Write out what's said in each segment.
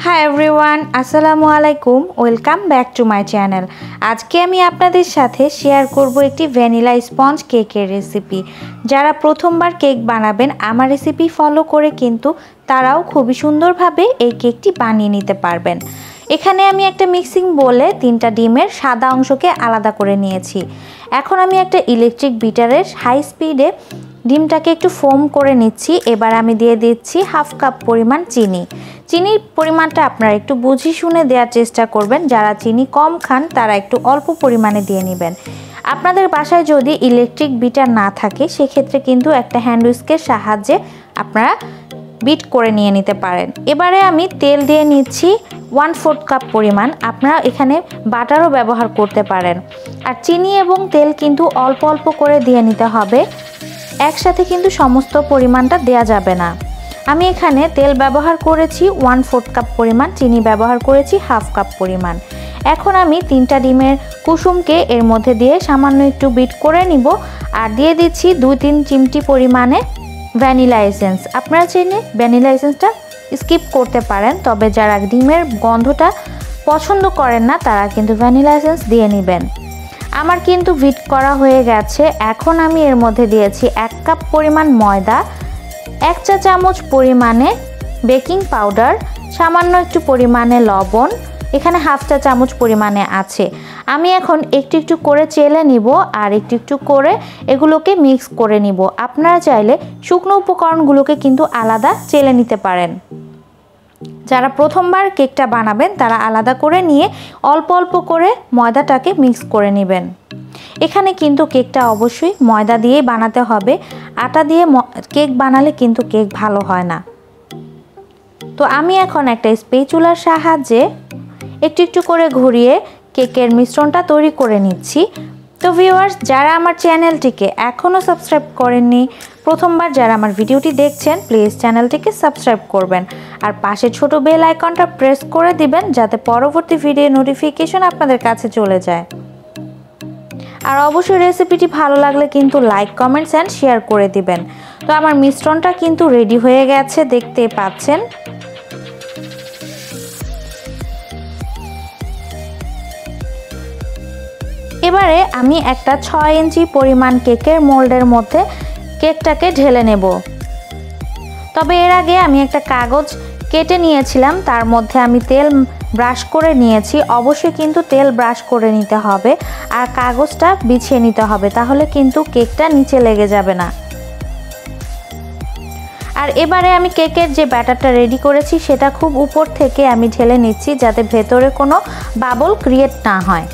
High everyone अस्सलामु आलाइकुम welcome back to my channel. आज के आमी आपनादेर साथे शेयर करब एकटी भ্যানিলা स्पंज केकेर रेसिपि। जारा प्रथमबार केक बानाबेन आमार रेसिपि फलो करे किन्तु ताराओ खूबই सुंदरभाবে এই কেকটি বানিয়ে নিতে পারবেন। এখানে আমি একটা মিক্সিং बोले 3টা ডিমের সাদা অংশকে আলাদা করে নিয়েছি। এখন আমি একটা ইলেকট্রিক বিটারের হাই স্পিডে ডিমটাকে একটু ফোম করে নিচ্ছি। এবার আমি দিয়ে দিচ্ছি হাফ কাপ পরিমাণ চিনি। চিনির পরিমাণটা আপনারা একটু বুঝে শুনে দেওয়ার চেষ্টা করবেন। যারা চিনি কম খান তারা একটু অল্প পরিমাণে দিয়ে নেবেন। আপনাদের বাসায় যদি ইলেকট্রিক বিটার না থাকে সেক্ষেত্রে কিন্তু একটা হ্যান্ড হুইস্কের সাহায্যে আপনারা বিট করে নিয়ে নিতে পারেন। এবারে আমি তেল দিয়ে নিচ্ছি 1/4 কাপ পরিমাণ। আপনারা এখানে বাটারও ব্যবহার করতে পারেন। আর চিনি এবং তেল কিন্তু অল্প অল্প করে দিয়ে নিতে হবে, একসাথে কিন্তু সমস্ত পরিমাণটা দেয়া যাবে না। আমি এখানে তেল ব্যবহার করেছি 1/4 কাপ পরিমাণ, চিনি ব্যবহার করেছি হাফ কাপ পরিমাণ। এখন আমি 3টা ডিমের কুসুমকে এর মধ্যে দিয়ে সামান্য একটু বিট করে নিব। আর দিয়ে দিচ্ছি 2-3 চিমটি পরিমাণে ভ্যানিলা এসেন্স। আপনারা চাইলে ভ্যানিলা এসেন্সটা স্কিপ করতে পারেন, তবে যারা ডিমের গন্ধটা পছন্দ করেন না তারা কিন্তু ভ্যানিলা এসেন্স দিয়ে নেবেন। আমার কিন্তু বিট করা হয়ে গেছে। এখন আমি এর মধ্যে দিয়েছি 1 কাপ পরিমাণ ময়দা, 1 চা চামচ পরিমাণে বেকিং পাউডার, সামান্য একটু পরিমাণে লবণ, এখানে হাফ চা চামচ পরিমাণে আছে। আমি এখন একটু একটু করে চেলে নিব আর একটু একটু করে এগুলোকে মিক্স করে নিব। আপনারা চাইলে শুকনো উপকরণগুলোকে কিন্তু আলাদা চেলে নিতে পারেন। যারা প্রথমবার কেকটা বানাবেন তারা আলাদা করে নিয়ে অল্প অল্প করে ময়দাটাকে মিক্স করে নেবেন। এখানে কিন্তু কেকটা অবশ্যই ময়দা দিয়েই বানাতে হবে, আটা দিয়ে কেক বানালে কিন্তু কেক ভালো হয় না। তো আমি এখন একটা স্প্যাচুলার সাহায্যে একটু একটু করে ঘুরিয়ে কেকের মিশ্রণটা তৈরি করে নিচ্ছি। তো ভিউয়ার্স, যারা আমার চ্যানেলটিকে এখনও সাবস্ক্রাইব করেননি, প্রথমবার যারা আমার ভিডিওটি দেখছেন প্লিজ চ্যানেলটিকে সাবস্ক্রাইব করবেন আর পাশে ছোট বেল আইকনটা প্রেস করে দিবেন যাতে পরবর্তী ভিডিও নোটিফিকেশন আপনাদের কাছে চলে যায়। আর অবশ্যই রেসিপিটি ভালো লাগলে কিন্তু লাইক, কমেন্টস অ্যান্ড শেয়ার করে দিবেন। তো আমার মিশ্রণটা কিন্তু রেডি হয়ে গেছে, দেখতে পাচ্ছেন। এবারে আমি একটা 6 ইঞ্চি পরিমাণ কেকের মোল্ডের মধ্যে কেকটাকে ঢেলে নেব। তবে এর আগে আমি একটা কাগজ কেটে নিয়েছিলাম, তার মধ্যে আমি তেল ব্রাশ করে নিয়েছি। অবশ্যই কিন্তু তেল ব্রাশ করে নিতে হবে আর কাগজটা বিছিয়ে নিতে হবে, তাহলে কিন্তু কেকটা নিচে লেগে যাবে না। আর এবারে আমি কেকের যে ব্যাটারটা রেডি করেছি সেটা খুব উপর থেকে আমি ঢেলে নিচ্ছি যাতে ভেতরে কোনো বাবল ক্রিয়েট না হয়।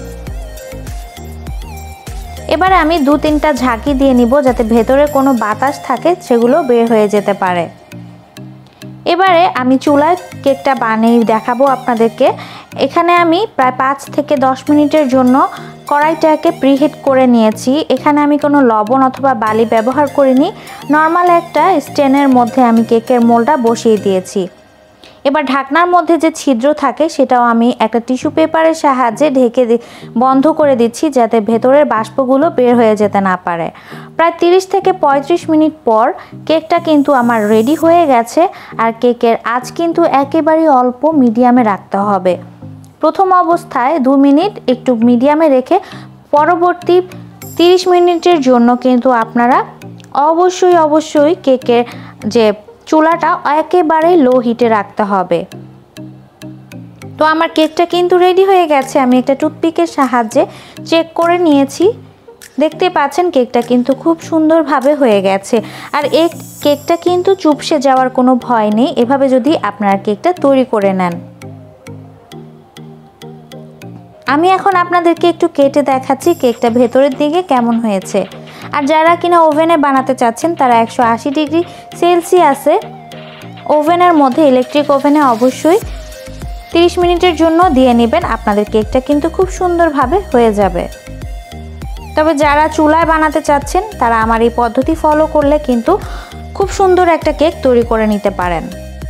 এবারে আমি 2-3টা ঝাঁকি দিয়ে নিব যাতে ভেতরে কোনো বাতাস থাকে সেগুলো বের হয়ে যেতে পারে। এবারে আমি চুলায় কেকটা বানিয়ে দেখাবো আপনাদেরকে। এখানে আমি প্রায় 5 থেকে 10 মিনিটের জন্য কড়াইটাকে প্রিহিট করে নিয়েছি। এখানে আমি কোনো লবণ অথবা বালি ব্যবহার করিনি, নর্মাল একটা স্ট্যান্ডের মধ্যে আমি কেকের মোল্ডটা বসিয়ে দিয়েছি। এবার ঢাকনার মধ্যে যে ছিদ্র থাকে সেটাও আমি একটা টিস্যু পেপারের সাহায্যে ঢেকে বন্ধ করে দিচ্ছি যাতে ভেতরের বাষ্পগুলো বের হয়ে যেতে না পারে। প্রায় 30 থেকে 35 মিনিট পর কেকটা কিন্তু আমার রেডি হয়ে গেছে। আর কেকের আঁচ কিন্তু একেবারেই অল্প মিডিয়ামে রাখতে হবে। প্রথম অবস্থায় 2 মিনিট একটু মিডিয়ামে রেখে পরবর্তী 30 মিনিটের জন্য কিন্তু আপনারা অবশ্যই কেকের যে চুলাটা একেবারে লো হিটে রাখতে হবে। তো আমার কেকটা কিন্তু রেডি হয়ে গেছে। আমি একটা টুথপিকের সাহায্যে চেক করে নিয়েছি, দেখতে পাচ্ছেন কেকটা কিন্তু খুব সুন্দরভাবে হয়ে গেছে। আর এই কেকটা কিন্তু চুপসে যাওয়ার কোনো ভয় নেই এভাবে যদি আপনারা কেকটা তৈরি করে নেন। আমি এখন আপনাদেরকে একটু কেটে দেখাচ্ছি কেকটা ভেতরের দিকে কেমন হয়েছে। আর যারা কিনা ওভেনে বানাতে চাচ্ছেন তারা 180 ডিগ্রি সেলসিয়াসে ওভেনের মধ্যে, ইলেকট্রিক ওভেনে অবশ্যই 30 মিনিটের জন্য দিয়ে নেবেন। আপনাদের কেকটা কিন্তু খুব সুন্দরভাবে হয়ে যাবে। তবে যারা চুলায় বানাতে চাচ্ছেন তারা আমার এই পদ্ধতি ফলো করলে কিন্তু খুব সুন্দর একটা কেক তৈরি করে নিতে পারেন।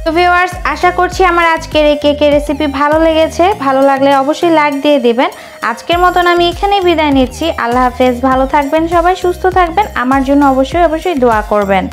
তো ভিউয়ার্স, আশা করছি আমার আজকের এই কেকের রেসিপি ভালো লেগেছে। ভালো লাগলে অবশ্যই লাইক দিয়ে দেবেন। আজকের মতন আমি এখানেই বিদায় নিচ্ছি। আল্লাহ হাফেজ, ভালো থাকবেন সবাই, সুস্থ থাকবেন। আমার জন্য অবশ্যই দোয়া করবেন।